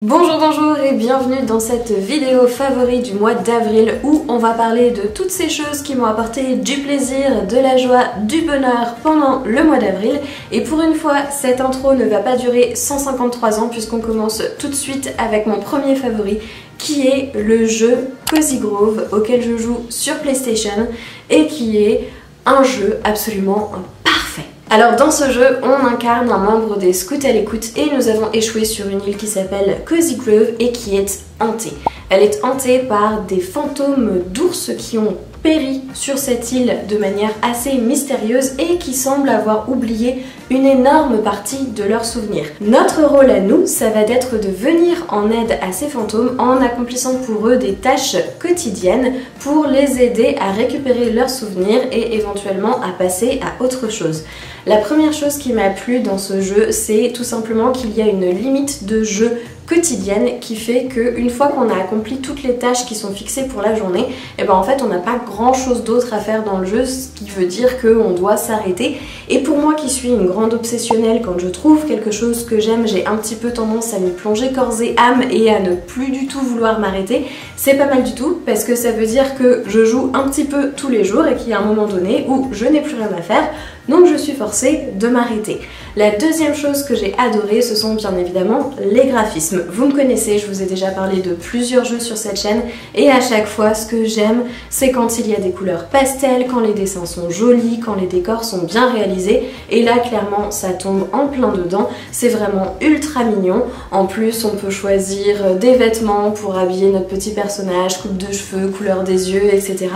Bonjour et bienvenue dans cette vidéo favori du mois d'avril où on va parler de toutes ces choses qui m'ont apporté du plaisir, de la joie, du bonheur pendant le mois d'avril. Et pour une fois, cette intro ne va pas durer 153 ans puisqu'on commence tout de suite avec mon premier favori qui est le jeu Cozy Grove auquel je joue sur PlayStation et qui est un jeu absolument parfait. Alors dans ce jeu, on incarne un membre des Scouts à l'écoute et nous avons échoué sur une île qui s'appelle Cozy Grove et qui est hantée. Elle est hantée par des fantômes d'ours qui ont péri sur cette île de manière assez mystérieuse et qui semblent avoir oublié une énorme partie de leurs souvenirs. Notre rôle à nous, ça va être de venir en aide à ces fantômes en accomplissant pour eux des tâches quotidiennes pour les aider à récupérer leurs souvenirs et éventuellement à passer à autre chose. La première chose qui m'a plu dans ce jeu, c'est tout simplement qu'il y a une limite de jeu quotidienne qui fait qu'une fois qu'on a accompli toutes les tâches qui sont fixées pour la journée, et ben en fait on n'a pas grand chose d'autre à faire dans le jeu, ce qui veut dire qu'on doit s'arrêter. Et pour moi qui suis une grande obsessionnelle, quand je trouve quelque chose que j'aime, j'ai un petit peu tendance à m'y plonger corps et âme et à ne plus du tout vouloir m'arrêter. C'est pas mal du tout parce que ça veut dire que je joue un petit peu tous les jours et qu'il y a un moment donné où je n'ai plus rien à faire, donc je suis forcée de m'arrêter. La deuxième chose que j'ai adorée, ce sont bien évidemment les graphismes. Vous me connaissez, je vous ai déjà parlé de plusieurs jeux sur cette chaîne et à chaque fois ce que j'aime c'est quand il y a des couleurs pastel, quand les dessins sont jolis, quand les décors sont bien réalisés et là clairement ça tombe en plein dedans, c'est vraiment ultra mignon. En plus on peut choisir des vêtements pour habiller notre petit personnage, coupe de cheveux, couleur des yeux, etc.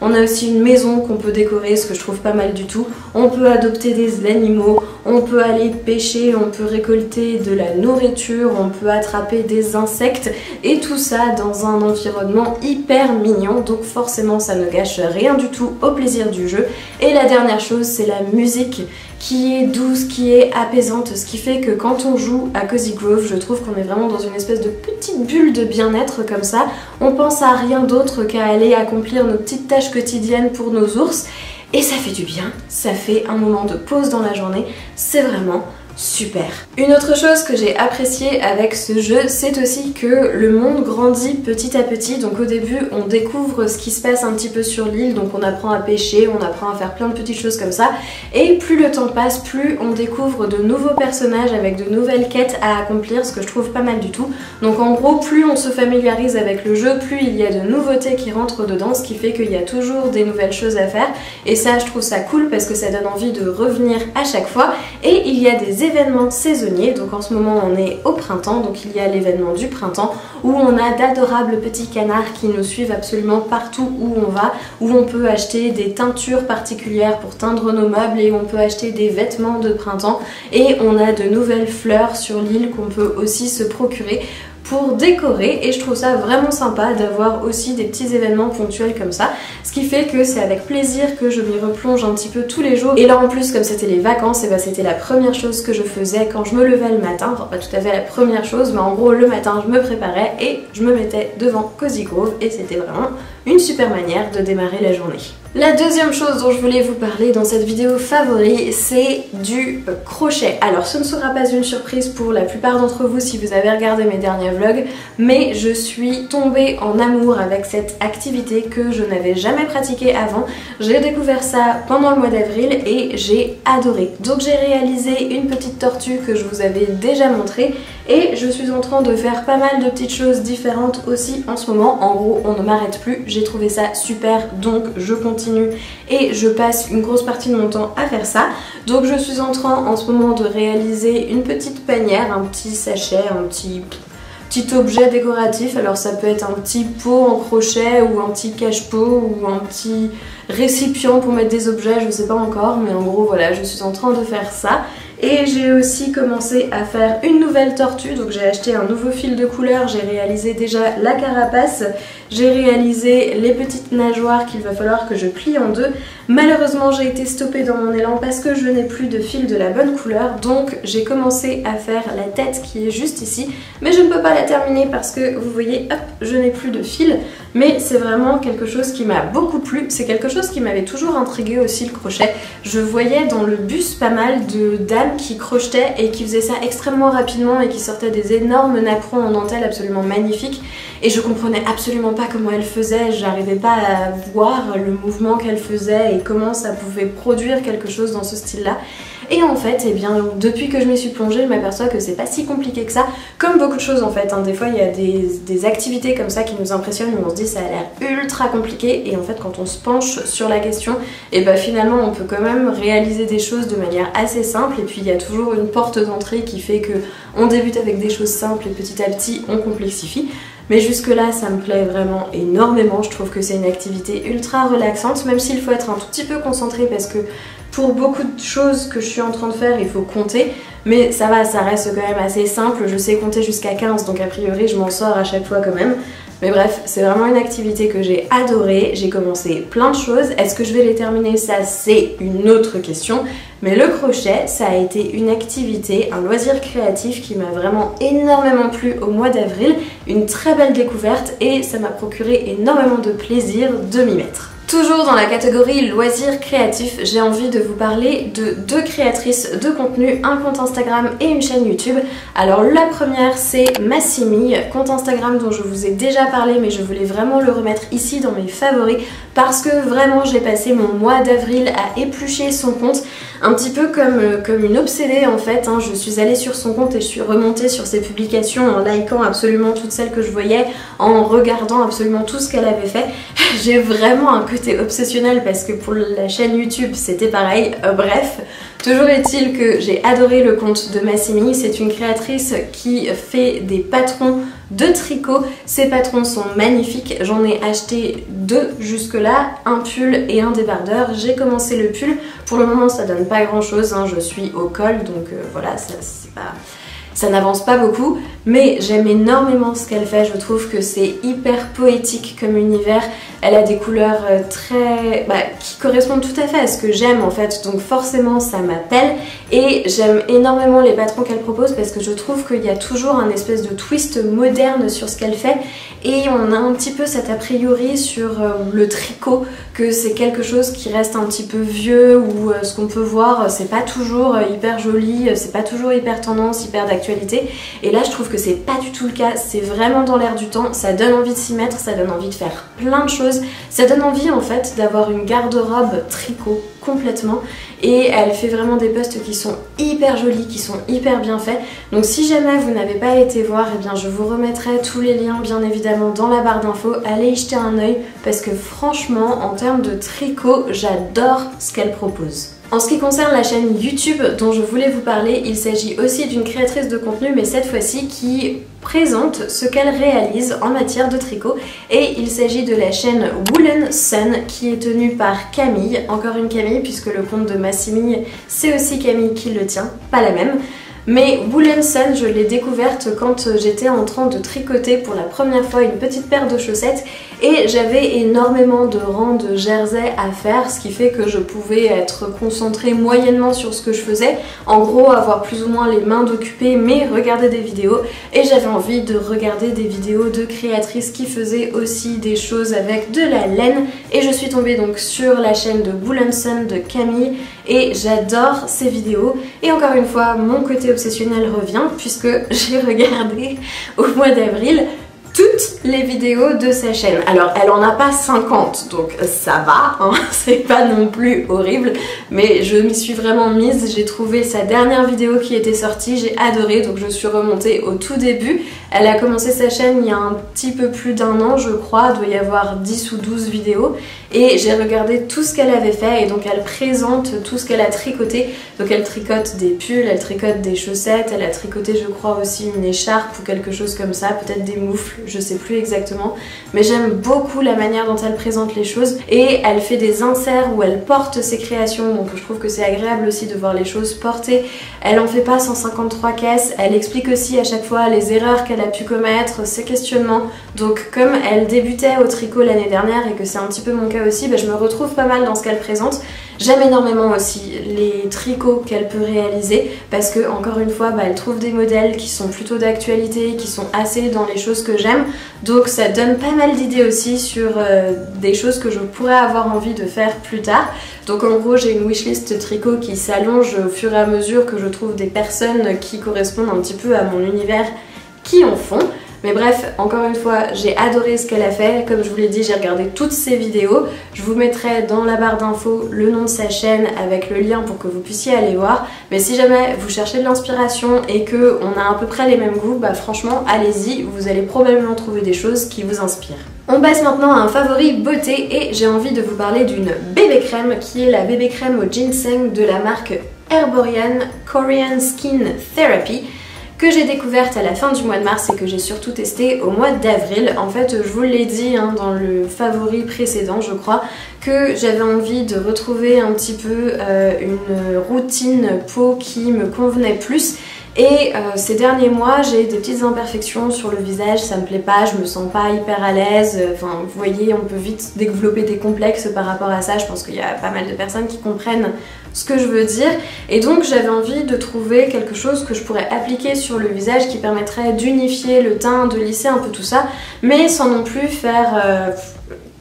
On a aussi une maison qu'on peut décorer, ce que je trouve pas mal du tout. On peut adopter des animaux, on peut aller pêcher, on peut récolter de la nourriture, on peut attraper des insectes et tout ça dans un environnement hyper mignon, donc forcément ça ne gâche rien du tout au plaisir du jeu. Et la dernière chose, c'est la musique qui est douce, qui est apaisante, ce qui fait que quand on joue à Cozy Grove, je trouve qu'on est vraiment dans une espèce de petite bulle de bien-être comme ça. On pense à rien d'autre qu'à aller accomplir nos petites tâches quotidiennes pour nos ours. Et ça fait du bien, ça fait un moment de pause dans la journée, c'est vraiment super. Une autre chose que j'ai appréciée avec ce jeu, c'est aussi que le monde grandit petit à petit. Donc au début, on découvre ce qui se passe un petit peu sur l'île, donc on apprend à pêcher, on apprend à faire plein de petites choses comme ça. Et plus le temps passe, plus on découvre de nouveaux personnages avec de nouvelles quêtes à accomplir, ce que je trouve pas mal du tout. Donc en gros, plus on se familiarise avec le jeu, plus il y a de nouveautés qui rentrent dedans, ce qui fait qu'il y a toujours des nouvelles choses à faire. Et ça, je trouve ça cool parce que ça donne envie de revenir à chaque fois. Et il y a des événements saisonniers, donc en ce moment on est au printemps, donc il y a l'événement du printemps où on a d'adorables petits canards qui nous suivent absolument partout où on va, où on peut acheter des teintures particulières pour teindre nos meubles et on peut acheter des vêtements de printemps et on a de nouvelles fleurs sur l'île qu'on peut aussi se procurer pour décorer et je trouve ça vraiment sympa d'avoir aussi des petits événements ponctuels comme ça, ce qui fait que c'est avec plaisir que je m'y replonge un petit peu tous les jours. Et là en plus comme c'était les vacances, et bah, c'était la première chose que je faisais quand je me levais le matin, enfin pas tout à fait la première chose mais en gros le matin je me préparais et je me mettais devant Cozy Grove et c'était vraiment une super manière de démarrer la journée. La deuxième chose dont je voulais vous parler dans cette vidéo favori, c'est du crochet. Alors ce ne sera pas une surprise pour la plupart d'entre vous si vous avez regardé mes derniers vlogs, mais je suis tombée en amour avec cette activité que je n'avais jamais pratiquée avant. J'ai découvert ça pendant le mois d'avril et j'ai adoré. Donc j'ai réalisé une petite tortue que je vous avais déjà montrée et je suis en train de faire pas mal de petites choses différentes aussi en ce moment. En gros, on ne m'arrête plus, j'ai trouvé ça super, donc je continue et je passe une grosse partie de mon temps à faire ça. Donc je suis en train en ce moment de réaliser une petite panière, un petit sachet, un petit objet décoratif. Alors ça peut être un petit pot en crochet ou un petit cache-pot ou un petit récipient pour mettre des objets, je sais pas encore, mais en gros voilà, je suis en train de faire ça. Et j'ai aussi commencé à faire une nouvelle tortue, donc j'ai acheté un nouveau fil de couleur, j'ai réalisé déjà la carapace, j'ai réalisé les petites nageoires qu'il va falloir que je plie en deux. Malheureusement j'ai été stoppée dans mon élan parce que je n'ai plus de fil de la bonne couleur, donc j'ai commencé à faire la tête qui est juste ici, mais je ne peux pas la terminer parce que vous voyez, hop, je n'ai plus de fil. mais c'est vraiment quelque chose qui m'a beaucoup plu. C'est quelque chose qui m'avait toujours intrigué aussi, le crochet. Je voyais dans le bus pas mal de dames qui crochetaient et qui faisaient ça extrêmement rapidement et qui sortaient des énormes napperons en dentelle absolument magnifiques, et je comprenais absolument pas comment elles faisaient, j'arrivais pas à voir le mouvement qu'elles faisaient et comment ça pouvait produire quelque chose dans ce style-là. Et en fait, eh bien, depuis que je m'y suis plongée, je m'aperçois que c'est pas si compliqué que ça, comme beaucoup de choses en fait, hein. Des fois il y a des activités comme ça qui nous impressionnent où on se dit ça a l'air ultra compliqué, et en fait quand on se penche sur la question, et bah finalement on peut quand même réaliser des choses de manière assez simple, et puis il y a toujours une porte d'entrée qui fait que on débute avec des choses simples et petit à petit on complexifie. Mais jusque là ça me plaît vraiment énormément, je trouve que c'est une activité ultra relaxante, même s'il faut être un tout petit peu concentré parce que pour beaucoup de choses que je suis en train de faire il faut compter, mais ça va, ça reste quand même assez simple, je sais compter jusqu'à 15 donc a priori je m'en sors à chaque fois quand même. Mais bref, c'est vraiment une activité que j'ai adorée, j'ai commencé plein de choses, est-ce que je vais les terminer? Ça c'est une autre question, mais le crochet ça a été une activité, un loisir créatif qui m'a vraiment énormément plu au mois d'avril, une très belle découverte et ça m'a procuré énormément de plaisir de m'y mettre. Toujours dans la catégorie loisirs créatifs, j'ai envie de vous parler de deux créatrices de contenu, un compte Instagram et une chaîne YouTube. Alors la première c'est Massimi, compte Instagram dont je vous ai déjà parlé mais je voulais vraiment le remettre ici dans mes favoris parce que vraiment j'ai passé mon mois d'avril à éplucher son compte, un petit peu comme une obsédée en fait, hein. Je suis allée sur son compte et je suis remontée sur ses publications en likant absolument toutes celles que je voyais, en regardant absolument tout ce qu'elle avait fait. J'ai vraiment un côté obsessionnel parce que pour la chaîne YouTube c'était pareil, bref. Toujours est-il que j'ai adoré le compte de Massimi, c'est une créatrice qui fait des patrons de tricot. Ces patrons sont magnifiques, j'en ai acheté deux jusque là, un pull et un débardeur. J'ai commencé le pull, pour le moment ça donne pas grand chose, hein. Je suis au col donc voilà, ça n'avance pas beaucoup, mais j'aime énormément ce qu'elle fait, je trouve que c'est hyper poétique comme univers, elle a des couleurs qui correspondent tout à fait à ce que j'aime en fait, donc forcément ça m'appelle, et j'aime énormément les patrons qu'elle propose parce que je trouve qu'il y a toujours un espèce de twist moderne sur ce qu'elle fait, et on a un petit peu cet a priori sur le tricot, que c'est quelque chose qui reste un petit peu vieux, ou ce qu'on peut voir c'est pas toujours hyper joli, c'est pas toujours hyper tendance, hyper d'actualité, et là je trouve que c'est pas du tout le cas, c'est vraiment dans l'air du temps, ça donne envie de s'y mettre, ça donne envie de faire plein de choses, ça donne envie en fait d'avoir une garde-robe tricot complètement, et elle fait vraiment des posts qui sont hyper jolis, qui sont hyper bien faits. Donc si jamais vous n'avez pas été voir, eh bien je vous remettrai tous les liens bien évidemment dans la barre d'infos, allez y jeter un œil parce que franchement en termes de tricot j'adore ce qu'elle propose. En ce qui concerne la chaîne YouTube dont je voulais vous parler, il s'agit aussi d'une créatrice de contenu mais cette fois-ci qui présente ce qu'elle réalise en matière de tricot, et il s'agit de la chaîne Woolen Sun qui est tenue par Camille, encore une Camille puisque le compte de Massimi c'est aussi Camille qui le tient, pas la même. Mais Woolen Sun, je l'ai découverte quand j'étais en train de tricoter pour la première fois une petite paire de chaussettes, et j'avais énormément de rangs de jersey à faire, ce qui fait que je pouvais être concentrée moyennement sur ce que je faisais, en gros avoir plus ou moins les mains occupées mais regarder des vidéos, et j'avais envie de regarder des vidéos de créatrices qui faisaient aussi des choses avec de la laine, et je suis tombée donc sur la chaîne de Woolen Sun de Camille et j'adore ces vidéos, et encore une fois mon côté obsessionnel revient puisque j'ai regardé au mois d'avril toutes les vidéos de sa chaîne. Alors elle en a pas 50 donc ça va, hein, c'est pas non plus horrible, mais je m'y suis vraiment mise, j'ai trouvé sa dernière vidéo qui était sortie, j'ai adoré, donc je suis remontée au tout début. Elle a commencé sa chaîne il y a un petit peu plus d'un an je crois, il doit y avoir 10 ou 12 vidéos, et j'ai regardé tout ce qu'elle avait fait, et donc elle présente tout ce qu'elle a tricoté. Donc elle tricote des pulls, elle tricote des chaussettes, elle a tricoté je crois aussi une écharpe ou quelque chose comme ça, peut-être des moufles, je sais plus exactement, mais j'aime beaucoup la manière dont elle présente les choses, et elle fait des inserts où elle porte ses créations, donc je trouve que c'est agréable aussi de voir les choses portées. Elle en fait pas 153 caisses, elle explique aussi à chaque fois les erreurs qu'elle a pu commettre, ses questionnements, donc comme elle débutait au tricot l'année dernière et que c'est un petit peu mon cas aussi, je me retrouve pas mal dans ce qu'elle présente. J'aime énormément aussi les tricots qu'elle peut réaliser parce que encore une fois elle trouve des modèles qui sont plutôt d'actualité, qui sont assez dans les choses que j'aime, donc ça donne pas mal d'idées aussi sur des choses que je pourrais avoir envie de faire plus tard. Donc en gros j'ai une wishlist tricot qui s'allonge au fur et à mesure que je trouve des personnes qui correspondent un petit peu à mon univers qui en font. Mais bref, encore une fois, j'ai adoré ce qu'elle a fait. Comme je vous l'ai dit, j'ai regardé toutes ses vidéos. Je vous mettrai dans la barre d'infos le nom de sa chaîne avec le lien pour que vous puissiez aller voir. Mais si jamais vous cherchez de l'inspiration et qu'on a à peu près les mêmes goûts, franchement, allez-y, vous allez probablement trouver des choses qui vous inspirent. On passe maintenant à un favori beauté et j'ai envie de vous parler d'une bébé crème qui est la bébé crème au ginseng de la marque Herborian Korean Skin Therapy, que j'ai découverte à la fin du mois de mars et que j'ai surtout testé au mois d'avril. En fait, je vous l'ai dit dans le favori précédent, je crois, que j'avais envie de retrouver un petit peu une routine peau qui me convenait plus. Et ces derniers mois, j'ai des petites imperfections sur le visage, ça me plaît pas, je me sens pas hyper à l'aise. Enfin, vous voyez, on peut vite développer des complexes par rapport à ça. Je pense qu'il y a pas mal de personnes qui comprennent ce que je veux dire. Et donc, j'avais envie de trouver quelque chose que je pourrais appliquer sur le visage qui permettrait d'unifier le teint, de lisser un peu tout ça, mais sans non plus faire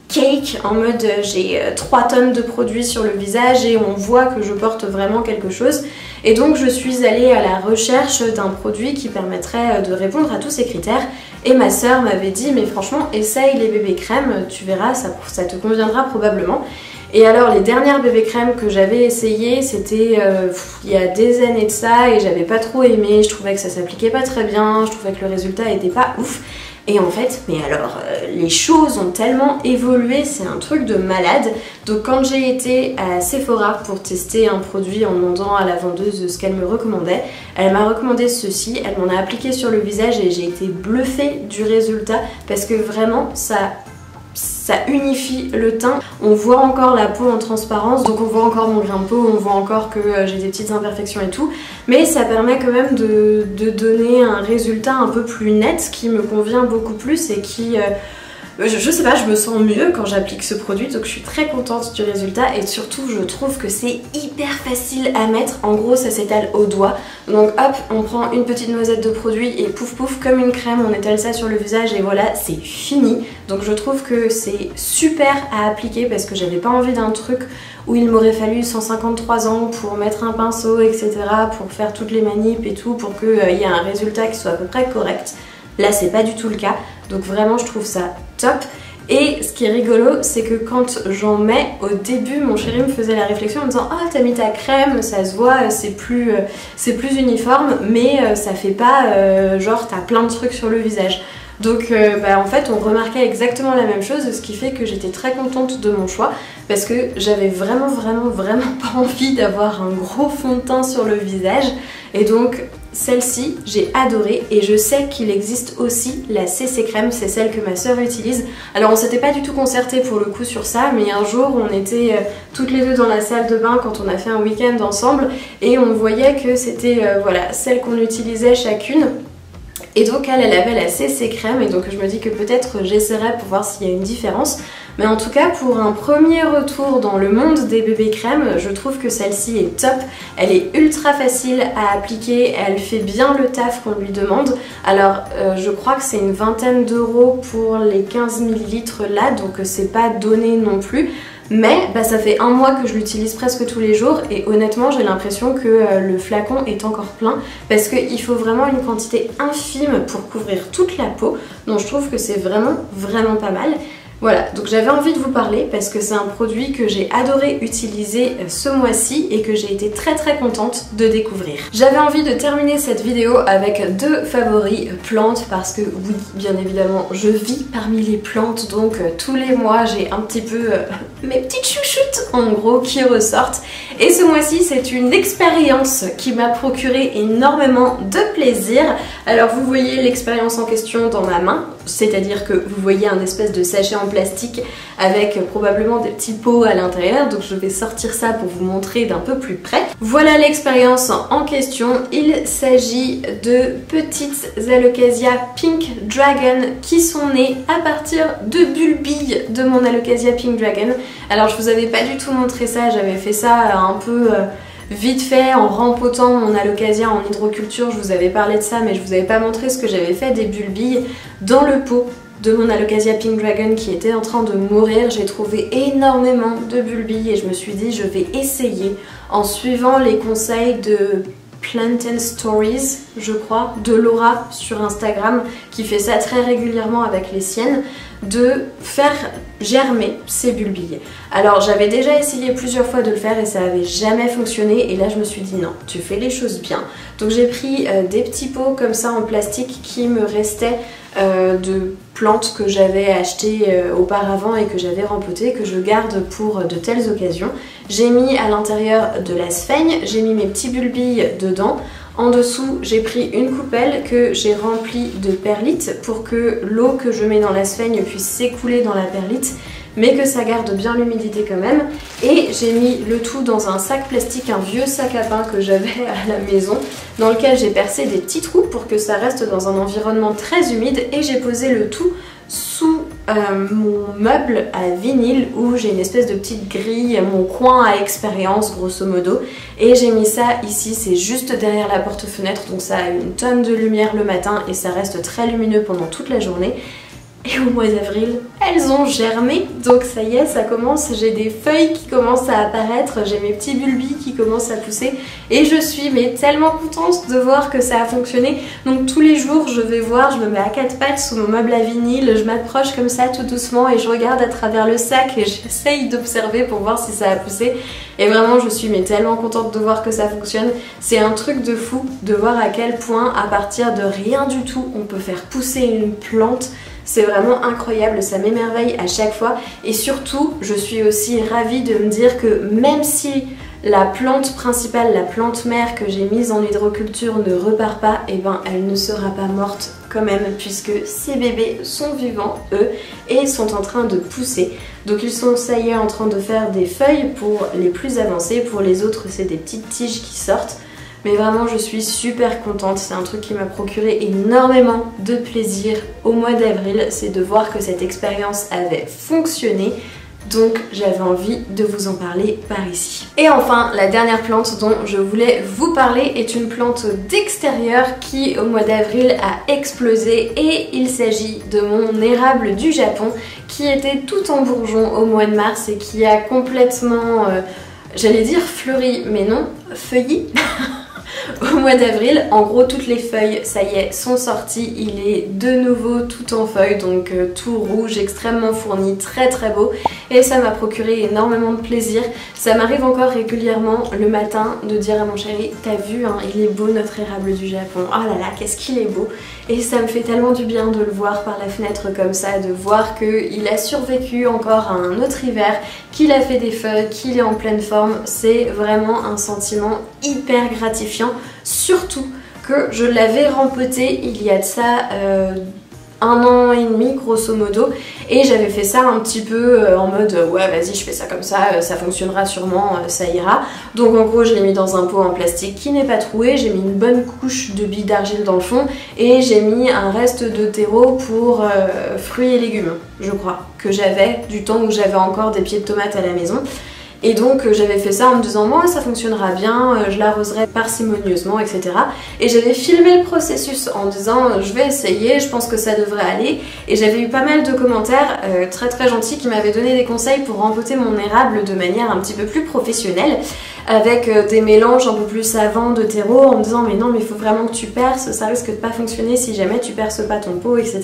cake en mode j'ai 3 tonnes de produits sur le visage et on voit que je porte vraiment quelque chose. Et donc je suis allée à la recherche d'un produit qui permettrait de répondre à tous ces critères. Et ma soeur m'avait dit mais franchement essaye les bébés crèmes, tu verras, ça te conviendra probablement. Et alors les dernières bébés crèmes que j'avais essayées, c'était il y a des années de ça et j'avais pas trop aimé, je trouvais que ça s'appliquait pas très bien, je trouvais que le résultat était pas ouf. Et en fait, mais alors, les choses ont tellement évolué, c'est un truc de malade. Donc quand j'ai été à Sephora pour tester un produit en demandant à la vendeuse ce qu'elle me recommandait, elle m'a recommandé ceci, elle m'en a appliqué sur le visage et j'ai été bluffée du résultat parce que vraiment, ça unifie le teint. On voit encore la peau en transparence, donc on voit encore mon grain de peau, on voit encore que j'ai des petites imperfections et tout, mais ça permet quand même de donner un résultat un peu plus net qui me convient beaucoup plus et qui... je sais pas, je me sens mieux quand j'applique ce produit, donc je suis très contente du résultat et surtout je trouve que c'est hyper facile à mettre. En gros ça s'étale au doigt, donc hop on prend une petite noisette de produit et pouf pouf comme une crème on étale ça sur le visage et voilà c'est fini. Donc je trouve que c'est super à appliquer parce que j'avais pas envie d'un truc où il m'aurait fallu 153 ans pour mettre un pinceau etc, pour faire toutes les manips et tout pour qu'il y ait un résultat qui soit à peu près correct. Là c'est pas du tout le cas, donc vraiment je trouve ça top. Et ce qui est rigolo c'est que quand j'en mets, au début mon chéri me faisait la réflexion en me disant oh t'as mis ta crème, ça se voit, c'est plus uniforme mais ça fait pas genre t'as plein de trucs sur le visage. Donc en fait on remarquait exactement la même chose, ce qui fait que j'étais très contente de mon choix parce que j'avais vraiment pas envie d'avoir un gros fond de teint sur le visage. Et donc celle-ci j'ai adoré et je sais qu'il existe aussi la CC crème, c'est celle que ma soeur utilise. Alors on s'était pas du tout concerté pour le coup sur ça, mais un jour on était toutes les deux dans la salle de bain quand on a fait un week-end ensemble et on voyait que c'était voilà celle qu'on utilisait chacune. Et donc elle avait la CC crème et donc je me dis que peut-être j'essaierai pour voir s'il y a une différence. Mais en tout cas pour un premier retour dans le monde des bébés crèmes, je trouve que celle-ci est top. Elle est ultra facile à appliquer, elle fait bien le taf qu'on lui demande. Alors je crois que c'est une vingtaine d'euros pour les 15 ml là, donc c'est pas donné non plus. Mais ça fait un mois que je l'utilise presque tous les jours et honnêtement j'ai l'impression que le flacon est encore plein parce qu'il faut vraiment une quantité infime pour couvrir toute la peau, donc je trouve que c'est vraiment pas mal. Voilà, donc j'avais envie de vous parler parce que c'est un produit que j'ai adoré utiliser ce mois-ci et que j'ai été très contente de découvrir. J'avais envie de terminer cette vidéo avec 2 favoris plantes parce que oui, bien évidemment, je vis parmi les plantes, donc tous les mois j'ai un petit peu mes petites chouchoutes en gros qui ressortent. Et ce mois-ci c'est une expérience qui m'a procuré énormément de plaisir. Alors vous voyez l'expérience en question dans ma main, c'est-à-dire que vous voyez un espèce de sachet en plastique avec probablement des petits pots à l'intérieur, donc je vais sortir ça pour vous montrer d'un peu plus près. Voilà l'expérience en question. Il s'agit de petites Alocasia Pink Dragon qui sont nées à partir de bulbilles de mon Alocasia Pink Dragon. Alors je vous avais pas du tout montré ça, j'avais fait ça un peu vite fait en rempotant mon Alocasia en hydroculture. Je vous avais parlé de ça mais je vous avais pas montré ce que j'avais fait des bulbilles dans le pot de mon Alocasia Pink Dragon qui était en train de mourir. J'ai trouvé énormément de bulbilles et je me suis dit je vais essayer en suivant les conseils de Plant and Stories, je crois, de Laura sur Instagram, qui fait ça très régulièrement avec les siennes, de faire germer ces bulbilles. Alors j'avais déjà essayé plusieurs fois de le faire et ça avait jamais fonctionné et là je me suis dit non, tu fais les choses bien. Donc j'ai pris des petits pots comme ça en plastique qui me restaient de plantes que j'avais achetées auparavant et que j'avais rempotées, que je garde pour de telles occasions. J'ai mis à l'intérieur de la sphaigne, j'ai mis mes petits bulbilles dedans. En dessous, j'ai pris une coupelle que j'ai remplie de perlite pour que l'eau que je mets dans la sphaigne puisse s'écouler dans la perlite, mais que ça garde bien l'humidité quand même. Et j'ai mis le tout dans un sac plastique, un vieux sac à pain que j'avais à la maison, dans lequel j'ai percé des petits trous pour que ça reste dans un environnement très humide, et j'ai posé le tout sous mon meuble à vinyle où j'ai une espèce de petite grille, mon coin à expérience grosso modo, et j'ai mis ça ici, c'est juste derrière la porte-fenêtre, donc ça a une tonne de lumière le matin et ça reste très lumineux pendant toute la journée. Et au mois d'avril, elles ont germé, donc ça y est, ça commence, j'ai des feuilles qui commencent à apparaître, j'ai mes petits bulbilles qui commencent à pousser et je suis mais tellement contente de voir que ça a fonctionné. Donc tous les jours je vais voir, je me mets à quatre pattes sous mon meuble à vinyle, je m'approche comme ça tout doucement et je regarde à travers le sac et j'essaye d'observer pour voir si ça a poussé. Et vraiment je suis mais tellement contente de voir que ça fonctionne. C'est un truc de fou de voir à quel point à partir de rien du tout on peut faire pousser une plante. C'est vraiment incroyable, ça m'émerveille à chaque fois et surtout je suis aussi ravie de me dire que même si la plante principale, la plante mère que j'ai mise en hydroculture ne repart pas, et ben elle ne sera pas morte quand même puisque ces bébés sont vivants eux et sont en train de pousser. Donc ils sont ça y est en train de faire des feuilles pour les plus avancés, pour les autres c'est des petites tiges qui sortent. Mais vraiment je suis super contente, c'est un truc qui m'a procuré énormément de plaisir au mois d'avril, c'est de voir que cette expérience avait fonctionné. Donc j'avais envie de vous en parler par ici. Et enfin, la dernière plante dont je voulais vous parler est une plante d'extérieur qui au mois d'avril a explosé et il s'agit de mon érable du Japon qui était tout en bourgeon au mois de mars et qui a complètement, j'allais dire fleuri, mais non, feuilli. Au mois d'avril, en gros toutes les feuilles, ça y est, sont sorties, il est de nouveau tout en feuilles, donc tout rouge, extrêmement fourni, très très beau et ça m'a procuré énormément de plaisir. Ça m'arrive encore régulièrement le matin de dire à mon chéri, t'as vu, hein, il est beau notre érable du Japon, oh là là, qu'est-ce qu'il est beau. Et ça me fait tellement du bien de le voir par la fenêtre comme ça, de voir qu'il a survécu encore à un autre hiver, qu'il a fait des feuilles, qu'il est en pleine forme. C'est vraiment un sentiment hyper gratifiant, surtout que je l'avais rempoté il y a de ça 1 an et demi grosso modo et j'avais fait ça un petit peu en mode ouais vas-y je fais ça comme ça fonctionnera sûrement, ça ira. Donc en gros je l'ai mis dans un pot en plastique qui n'est pas troué, j'ai mis une bonne couche de billes d'argile dans le fond et j'ai mis un reste de terreau pour fruits et légumes, je crois, que j'avais du temps où j'avais encore des pieds de tomates à la maison. Et donc j'avais fait ça en me disant moi ça fonctionnera bien, je l'arroserai parcimonieusement, etc. Et j'avais filmé le processus en disant je vais essayer, je pense que ça devrait aller. Et j'avais eu pas mal de commentaires très très gentils qui m'avaient donné des conseils pour rempoter mon érable de manière un petit peu plus professionnelle, avec des mélanges un peu plus savants de terreau, en me disant mais non mais il faut vraiment que tu perces, ça risque de pas fonctionner si jamais tu perces pas ton pot, etc.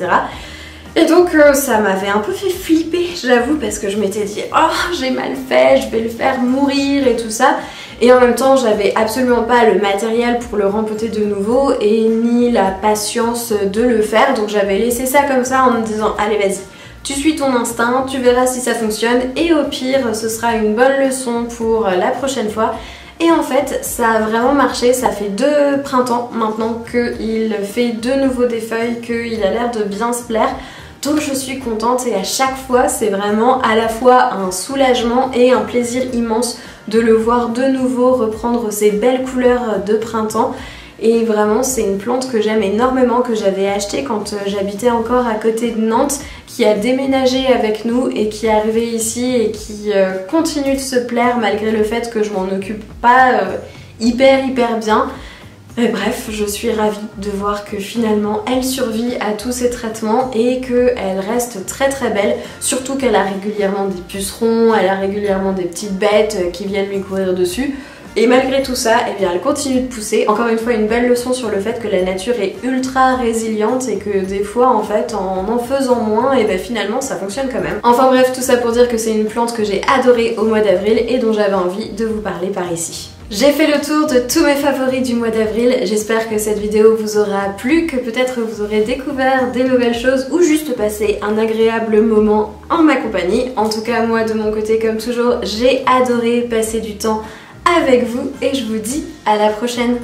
Et donc ça m'avait un peu fait flipper, j'avoue, parce que je m'étais dit oh j'ai mal fait, je vais le faire mourir et tout ça. Et en même temps j'avais absolument pas le matériel pour le rempoter de nouveau et ni la patience de le faire. Donc j'avais laissé ça comme ça en me disant allez vas-y, tu suis ton instinct, tu verras si ça fonctionne et au pire ce sera une bonne leçon pour la prochaine fois. Et en fait ça a vraiment marché, ça fait 2 printemps maintenant qu'il fait de nouveau des feuilles, qu'il a l'air de bien se plaire. Donc je suis contente et à chaque fois c'est vraiment à la fois un soulagement et un plaisir immense de le voir de nouveau reprendre ses belles couleurs de printemps. Et vraiment c'est une plante que j'aime énormément, que j'avais achetée quand j'habitais encore à côté de Nantes, qui a déménagé avec nous et qui est arrivée ici et qui continue de se plaire malgré le fait que je m'en occupe pas hyper bien. Mais bref, je suis ravie de voir que finalement elle survit à tous ces traitements et qu'elle reste très belle, surtout qu'elle a régulièrement des pucerons, elle a régulièrement des petites bêtes qui viennent lui courir dessus. Et malgré tout ça, eh bien, elle continue de pousser. Encore une fois, une belle leçon sur le fait que la nature est ultra résiliente et que des fois, en fait, en faisant moins, et ben finalement, ça fonctionne quand même. Enfin bref, tout ça pour dire que c'est une plante que j'ai adorée au mois d'avril et dont j'avais envie de vous parler par ici. J'ai fait le tour de tous mes favoris du mois d'avril, j'espère que cette vidéo vous aura plu, que peut-être vous aurez découvert des nouvelles choses ou juste passé un agréable moment en ma compagnie. En tout cas, moi de mon côté, comme toujours, j'ai adoré passer du temps avec vous et je vous dis à la prochaine.